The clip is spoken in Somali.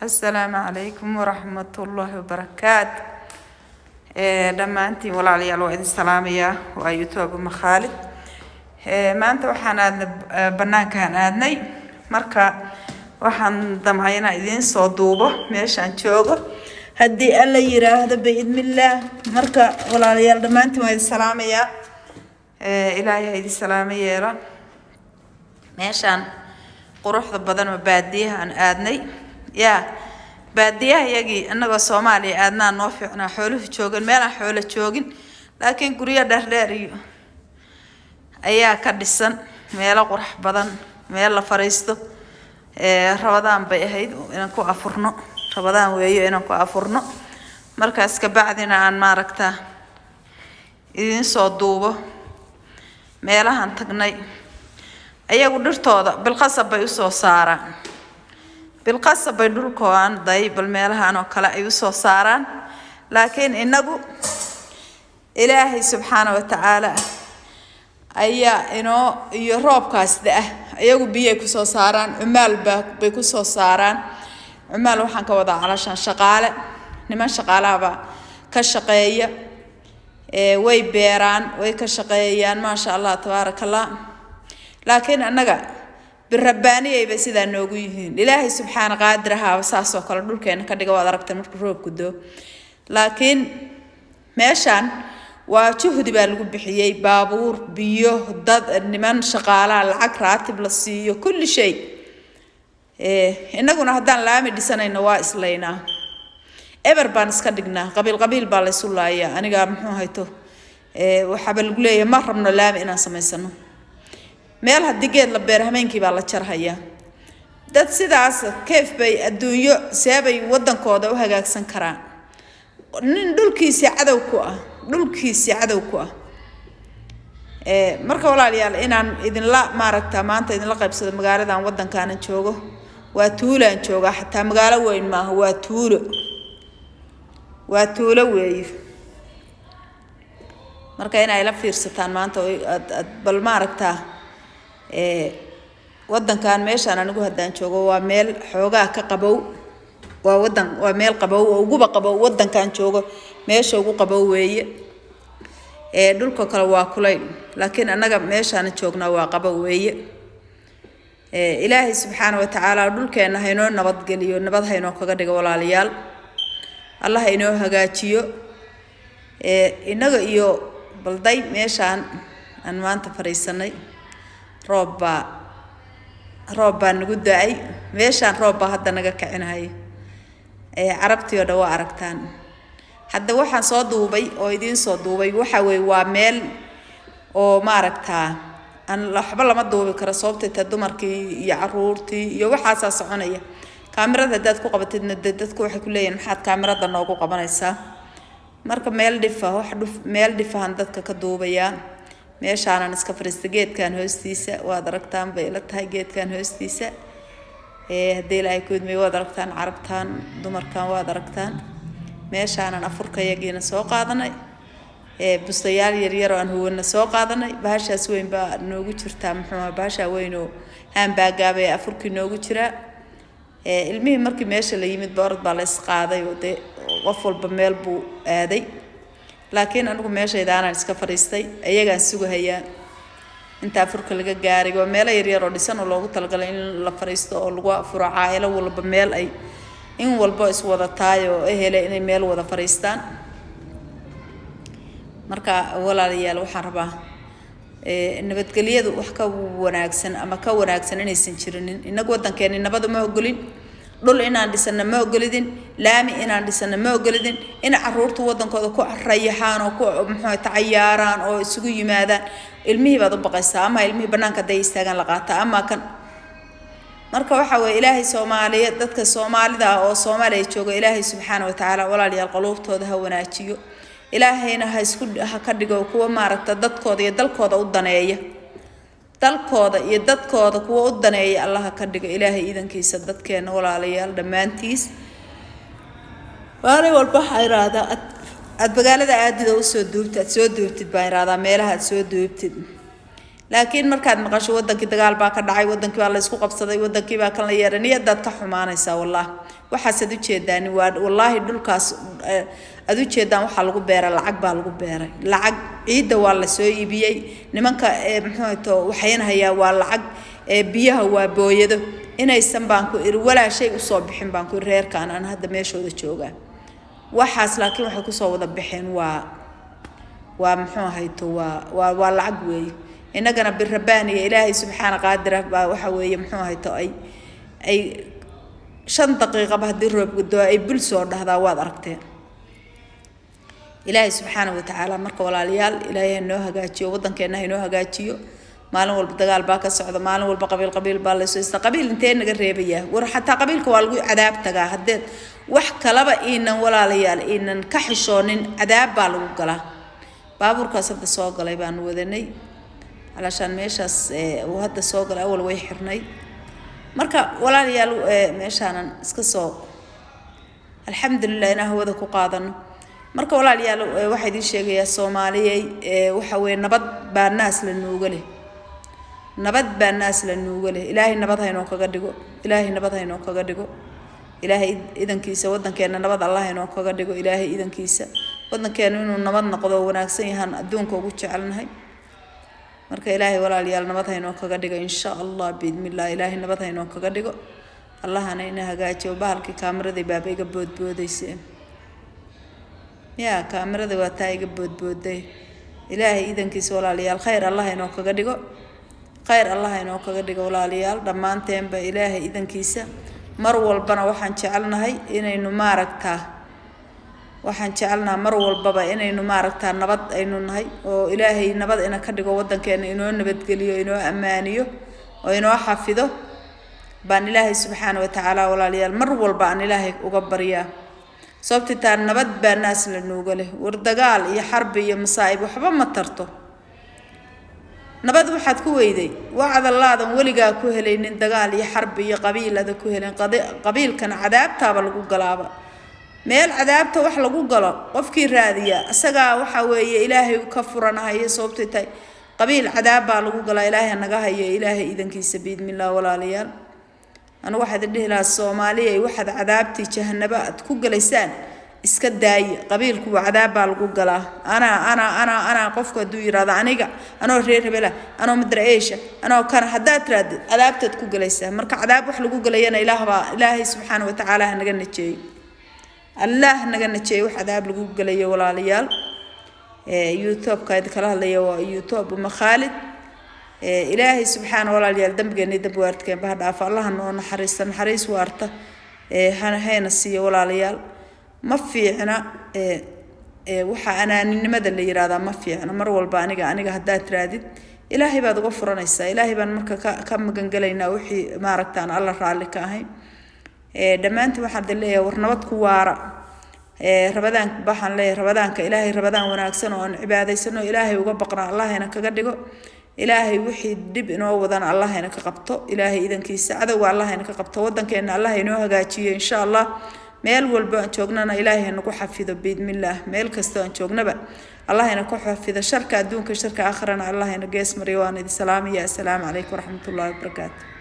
السلام عليكم ورحمة الله وبركاته. دمانتي ولا علي الوعد السلامية ويوتيوب مخالد. ما أنت وحنا بنان كان أدني مركا وحن ضمعينا إذن صدوبة ماشان شوقة هدي الله يرى هذا بإذن الله مركا ولا علي دمانتي وعد السلامية إلهي هيدي السلامية يرى ماشان قروح بدن مباديها أن أدني يا baadiyaha yagi anagoo Soomaaliya aadna noo fiicna xooluhu joogan meel xoolo joogin laakiin guriga dheer iyo ayaa ka dhisan meel qurux badan meel la fariisto rabadaan bay ahayd inaan ku afurno rabadaan weeyo inaan ku afurno markaas ka bacdina aan maaragta idin soo duubo meelahan tagnay ayagu dhirtooda bilqasab bay u soo saaraan بالقصة بيدل كوان ضي بالميلها أنا كلا يوسف صاران لكن إنه إلهي سبحانه وتعالى أيا إنه يروب كاس ده أيقو بيكوسو صاران عمال بيكوسو صاران عمال وحن كوضع علشان شغالة نما شغالة با كشقية وي بيران وي كشقيان ما شاء الله تبارك الله لكن أنا بالربانية بس إذا نوجيهن إلهي سبحانه قادرها وساسو كل دول كأن كديك وضربت المكروب كده لكن ماشان وشهد بالقول بحيي بابور بيو ضد النمان شغالة العك راتب للسيو كل شيء إننا كنا هدان لامي دسنا النواس لينا إبر بانس كدقنا قبيل بالسول الله يا أنا قام هايتو وحبل قليه مرة من اللام إنا سميسنو meel hadii geed la beer hameenkii baa la jarhaya dad sidaas keef bay adduunyo seebay wadankooda u hagaagsan karaan nin dhulkiisa cadow ku ah marka walaalayaal inaan idin la maaragta maanta idin la qaybsado magaaladan wadankan joogo waa tuulaan jooga xataa magaalo weyn ma waa tuulo weey marka inay la fiirsataan maanta bal maaragta wadankan meeshaan anigu hadaan joogo waa meel xoogaa ka qabow waa meel qabow oo ugu qabow wadankan joogo meesha ugu qabow weeye dhulka kale waa kulay laakiin anaga meeshaan joogna waa qabow weeye ilaahay subxaanahu wa ta'aala dhulkeena haynoo nabad geliyo nabad haynoo kaga dhigo walaalayaal allah haynoo hagaajiyo inaga iyo balday meeshaan aan maanta fariisanay roob baa nagu daay meeshaan roob baa hadda naga kicinahay carabtii oo dhawa aragtaan hadda waxaan soo duubay oo idin soo duubay waxa weey waa meel oo maaragtaa aan waxba lama duubi karo sababtoo dumarkii iyo caruurtii iyo waxa soconaya kaamirada dad ku qabatidna dadku waxay ku leeyeen maxaad kaamirada noogu qabanaysaa marka meel dhifahan dadka ka duubaya meeshaan iska fariista geedkan hoostiisa waad aragtaan bay la tahay geedkan hoostiisa hadii ilaahay ku idmay waad aragtaan carabtaan dumarkan waad aragtaan meeshaan afurka yagiina soo qaadanay bustayaal yar oo aan huwana soo qaadanay baashaas weyn baa noogu jirta muxuu baasha weyn oo aan baagaabay afurkii noogu jira ilmihii markii meesha la yimid boorad baa la isqaaday oo qof walba meel buu aaday laakiin anigu meeshaydaana iska fariistay ayagaan sugahayaa inta afurka laga gaaray waa meel yar oo dhisan oo loogu talagalay in la fariisto oo lagu afuro caayilo walba meel ay in walba is wada taayo helay inay meel wada fariistaan marka walaalayaal waxaan rabaa nabadgelyadu wax ka wanaagsan ama ka wanaagsan inaysan jirin inagu wadankeena nabad ma ogolin dhul inaan dhisana ma ogolidin laami inaan dhisana ma ogolidin in caruurtu wadankooda ku rayaxaan oo ku muxuu tacayaaraan oo isugu yimaadaan ilmihii baad u baqaysaa ama ilmihii banaanka day istaagan la qaata ama kan marka waxa weey ilaahay Soomaaliya dadka Soomaalida oo Soomaaliya jooga ilaahay subxaanahu wa ta'aala walaaliyaal quluubtooda ha wanaajiyo ilaahayna ha ka dhigo kuwa maaragta dadkooda iyo dalkooda u daneeya dalkooda iyo dadkooda kuwa u daneeya Allah ka dhigo ilaahay idankiisa dadkeena walaalayaal dhamaantiis waana walba xayraada ad bagaalada aadida u soo duubtid baa iraada meelaha soo duubtid laakiin markaad maqasho wadankii dagaal baa ka dhacay wadankii baa la isku qabsaday wadankii baa kan la yeeranay dad ka xumaanaysa wallaah waxaas aad u jeedaan wallahi dhulkaas aad u jeedaan waxa lagu beeray lacag baa lagu beeray lacag ciida waa la soo iibiyay nimanka muxuu waxaynahayaa waa lacag biyaha waa booyado inaysan baan ku ir walaa shay u soo bixin baan ku reerkaan aan hadda meeshooda joogaa waxaas laakiin waxay ku soo wada bixin waa muxuu ahayto waa lacag weey inagana birrabaaniya ilaahay subxaana qaadir baa waxa weeye muxuu ahayto ay 5 daqiiqo hadii roob gudo ay bil soo dhahdaa waad aragteen ilaahay subxaana wa ta'ala marka walaalayaal ilaahay noo hagaajiyo wadankeena inoo hagaajiyo maalin walba dagaal baa ka socda maalin walba qabiil baa la soo qabiil intee naga reebaya war xataa qabiilka waa lagu cadaab tagaa haddii wax kalaba inaan walaalayaal inaan ka xishoonin cadaab baa lagu galaa baabuurkaas hadda soo galay baan wadanay علشان meeshaas uu hadda soo galay awal way xirnay marka walaalayaal meeshaan iska soo alxamdulillah inaa wada ku qaadano marka walaalayaal waxa idin sheegaya Soomaaliyeey waxa weey nabad baa naas la nuuga leh nabad baa naas la nuuga leh ilaahay nabad hayno kaga dhigo ilaahay nabad hayno kaga dhigo ilaahay idankiisa wadankeena nabad Allah hayno kaga dhigo ilaahay idankiisa wadankeena inuu nabad noqdo wanaagsan yahan adduunka ugu jecelnahay marka ilaahay walaalayaal nabad hayno kaga dhigo insha Allah biidmillah ilaahay nabad hayno kaga dhigo allahana ina hagaajiyo bahalkii kaamirada baabayga boodboodaysa ya kaamirada waa taayga boodbooday ilaahay idankiisa walaalayaal khayr Allah hayno kaga dhigo khayr Allah hayno kaga dhigo walaalayaal dhamaanteen ba ilaahay idankiisa mar walbana waxaan jecelnahay inaynu maaragtaa waxaan jecelnaa mar walbaba inaynu maaragtaa nabad aynu nahay oo ilaahay nabad ina ka dhigo wadankeena inoo nabadgeliyo inoo amaaniyo oo inoo xafido baan ilaahay subxaana wa ta'ala walaalayaal mar walba aan ilaahay uga baryaa sababta nabad baa naas la nuuga leh war dagaal iyo xarb iyo masaa'ib waxba ma tarto nabad waxaad ku weyday wacad allaadan weligaa ku helaynin dagaal iyo xarb iyo qabiilada ku heleen qabiilkan cadaabtaaba lagu galaaba meel cadaabta wax lagu galo qofkii raadiya asaga waxa weeye ilaahay ka furanahay sababtay tay qabiil cadaab baa lagu galaa ilaahay naga hayo ilaahay idankiisa biidmillah walaalayaal anu waxa dhihi lahaa Soomaaliyeey waxa cadaabtii jahannaba aad ku galaysaan iska daay qabiilku cadaab baa lagu galaa ana qofka duu yiraahdo aniga anoo reer hebela anoo madraeesha anoo kan hadaa tiraad cadaabtaad ku galaysaa marka cadaab wax lagu galayana ilaahay subxaanahu wa ta'ala naga najeeyo الله نجنا شيء واحد عاب لجوج جليه ولا ليال يوتيوب كايد كله ليه يوتيوب ومخالد إلهي سبحانه ولا ليال دم جني دبوارت كان بعد عف الله إنه نحرس وارته هنا السيا ولا ليال ما في أنا وح أنا نمد اللي يرادا ما في أنا مرة والبانيجا أنا هدات رادد إلهي بعد غفرنا السا إلهي بعد مرة كم جنجلينا وحي ما ركتان الله رالي كاهي دمانتي waxaad leeyahay war nabad ku waara rabadaan baxan leeyahay rabadaanka ilaahay rabadaan wanaagsan oo cibaadaysan oo ilaahay uga baqna allahayna kaga dhigo ilaahay wixii dib inoo wadan allahayna ka qabto ilaahay idankiisa cadawga allahayna ka qabto wadankeena allah inoo hagaajiyo insha Allah meel walba aan joognana ilaahay nagu xafido biidmillah meel kasta aan joognaba allahayna ku xafido sharka adduunka sharka aakhirana allahayna gees mariyo waan idin salaamiyaa assalaamu alaykum waraxmatullaahi wabarakaatuh